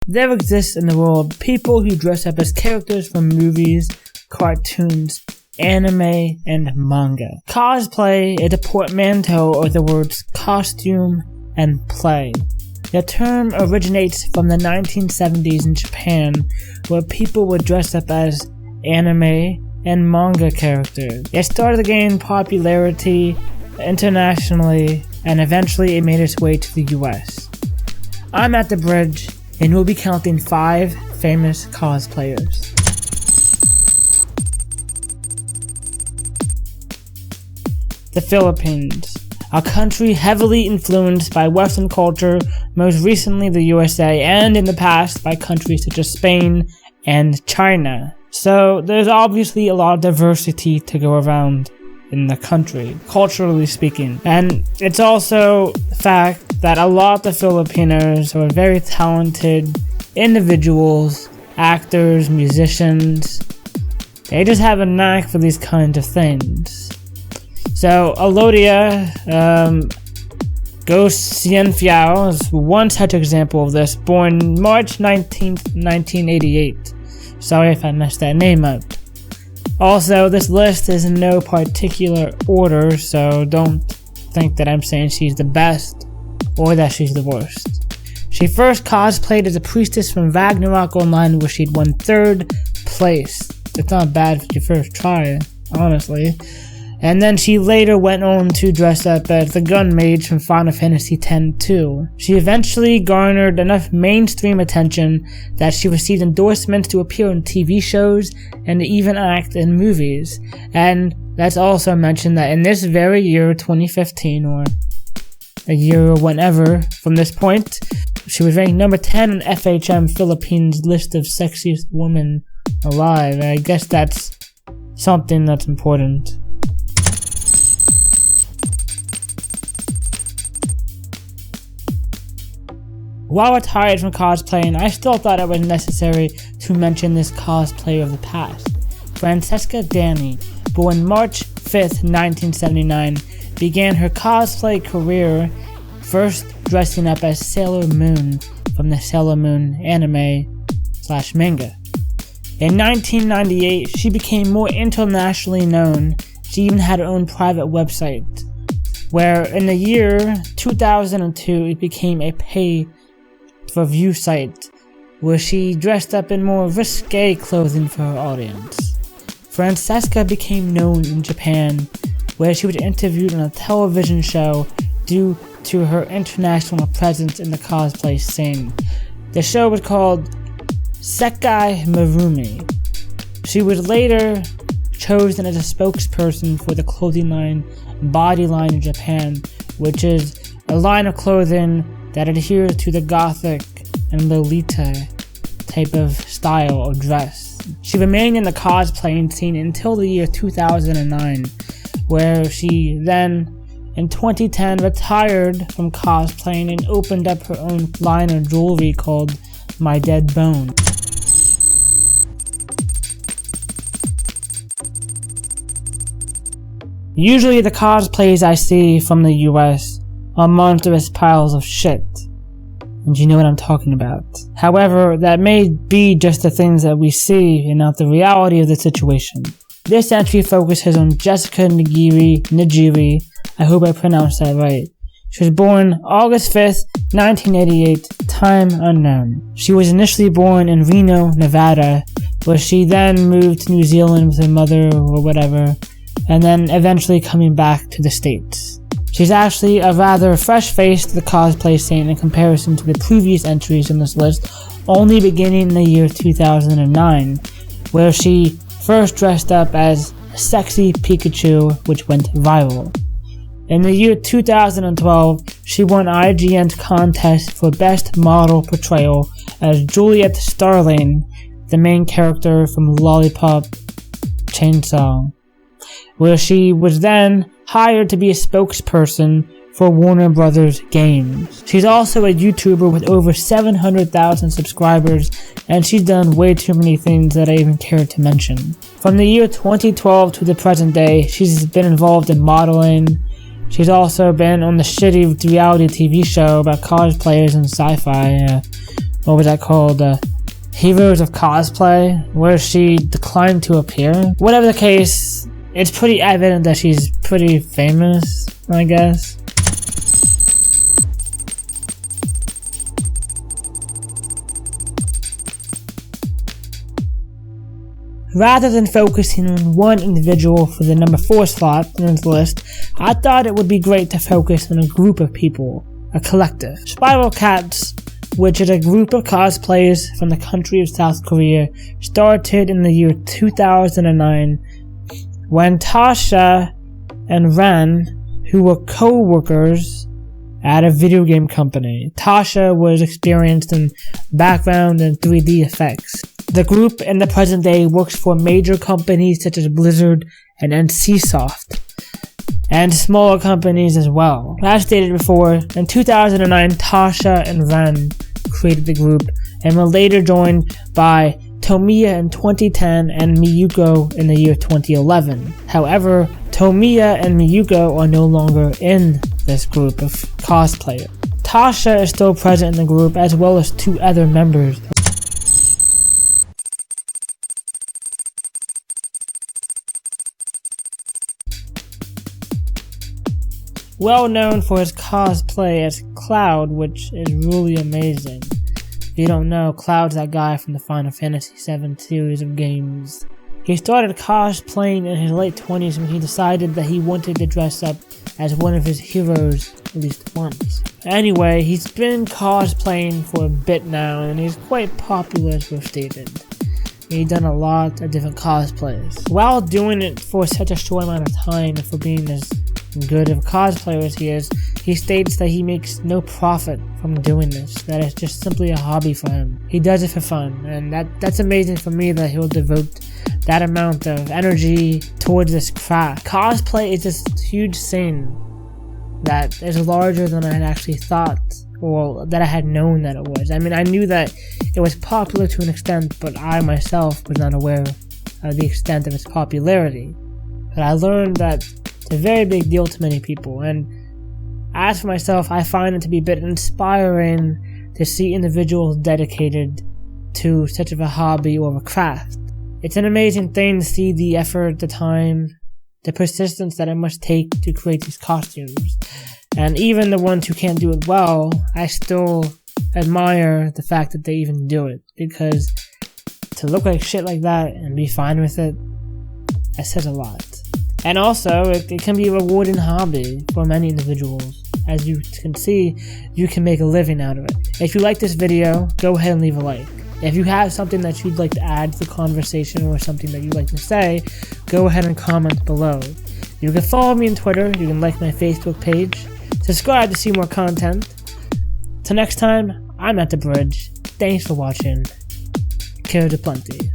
There exists in the world people who dress up as characters from movies, cartoons, anime, and manga. Cosplay is a portmanteau of the words costume and play. The term originates from the 1970s in Japan, where people would dress up as anime and manga characters. It started to gain popularity internationally, and eventually it made its way to the US. I'm at the bridge, and we'll be counting 5 famous cosplayers. The Philippines, a country heavily influenced by Western culture, most recently the USA, and in the past by countries such as Spain and China. So there's obviously a lot of diversity to go around in the country, culturally speaking. And it's also the fact that a lot of the Filipinos are very talented individuals, actors, musicians. They just have a knack for these kinds of things. So Alodia Ghosts is one such example of this, born March 19th, 1988. Sorry if I messed that name up. Also, this list is in no particular order, so don't think that I'm saying she's the best or that she's the worst. She first cosplayed as a priestess from Ragnarok Online, where she'd won 3rd place. It's not bad for your first try, honestly. And then she later went on to dress up as the gun mage from Final Fantasy X-2. She eventually garnered enough mainstream attention that she received endorsements to appear in TV shows and even act in movies. And let's also mention that in this very year, 2015, or a year or whenever from this point, she was ranked number 10 on FHM Philippines list of sexiest women alive. And I guess that's something that's important. While retired from cosplaying, I still thought it was necessary to mention this cosplayer of the past. Francesca Danny, born March 5th, 1979, began her cosplay career first dressing up as Sailor Moon from the Sailor Moon anime/manga. In 1998, she became more internationally known. She even had her own private website, where in the year 2002, it became a pay-per-view site where she dressed up in more risque clothing for her audience. Francesca became known in Japan, where she was interviewed on a television show due to her international presence in the cosplay scene. The show was called Sekai Marumi. She was later chosen as a spokesperson for the clothing line Body Line in Japan, which is a line of clothing that adheres to the gothic and Lolita type of style of dress. She remained in the cosplaying scene until the year 2009, where she then, in 2010, retired from cosplaying and opened up her own line of jewelry called My Dead Bone. Usually the cosplays I see from the US are monstrous piles of shit, and you know what I'm talking about. However, that may be just the things that we see and not the reality of the situation. This entry focuses on Jessica Geary, I hope I pronounced that right. She was born August 5th, 1988, time unknown. She was initially born in Reno, Nevada, where she then moved to New Zealand with her mother or whatever, and then eventually coming back to the States. She's actually a rather fresh face to the cosplay scene in comparison to the previous entries in this list, only beginning in the year 2009, where she first dressed up as Sexy Pikachu, which went viral. In the year 2012, she won IGN's contest for Best Model Portrayal as Juliet Starling, the main character from Lollipop Chainsaw, where she was then hired to be a spokesperson for Warner Brothers Games. She's also a YouTuber with over 700,000 subscribers, and she's done way too many things that I even care to mention. From the year 2012 to the present day, she's been involved in modeling. She's also been on the shitty reality TV show about cosplayers and sci-fi, what was that called? Heroes of Cosplay, where she declined to appear. Whatever the case, it's pretty evident that she's pretty famous, I guess. Rather than focusing on one individual for the number 4 slot in this list, I thought it would be great to focus on a group of people, a collective. Spiral Cats, which is a group of cosplayers from the country of South Korea, started in the year 2009 when Tasha and Ren, who were co-workers at a video game company. Tasha was experienced in background and 3D effects. The group in the present day works for major companies such as Blizzard and NCSoft, and smaller companies as well. As stated before, in 2009, Tasha and Ren created the group and were later joined by Tomiya in 2010 and Miyuko in the year 2011. However, Tomiya and Miyuko are no longer in this group of cosplayers. Tasha is still present in the group, as well as 2 other members. Well known for his cosplay as Cloud, which is really amazing. If you don't know, Cloud's that guy from the Final Fantasy VII series of games. He started cosplaying in his late 20s when he decided that he wanted to dress up as one of his heroes at least once. Anyway, he's been cosplaying for a bit now, and he's quite popular, as we've stated. He's done a lot of different cosplays. While doing it for such a short amount of time, and for being as good of a cosplayer as he is, he states that he makes no profit from doing this, that it's just simply a hobby for him. He does it for fun, and that's amazing for me that he'll devote that amount of energy towards this craft. Cosplay is this huge scene that is larger than I had actually thought, or that I had known that it was. I mean, I knew that it was popular to an extent, but I myself was not aware of the extent of its popularity. But I learned that it's a very big deal to many people, and as for myself, I find it to be a bit inspiring to see individuals dedicated to such of a hobby or a craft. It's an amazing thing to see the effort, the time, the persistence that it must take to create these costumes. And even the ones who can't do it well, I still admire the fact that they even do it, because to look like shit like that and be fine with it, that says a lot. And also, it can be a rewarding hobby for many individuals. As you can see, you can make a living out of it. If you like this video, go ahead and leave a like. If you have something that you'd like to add to the conversation or something that you'd like to say, go ahead and comment below. You can follow me on Twitter, you can like my Facebook page, subscribe to see more content. Till next time, I'm at the bridge. Thanks for watching. Care to plenty.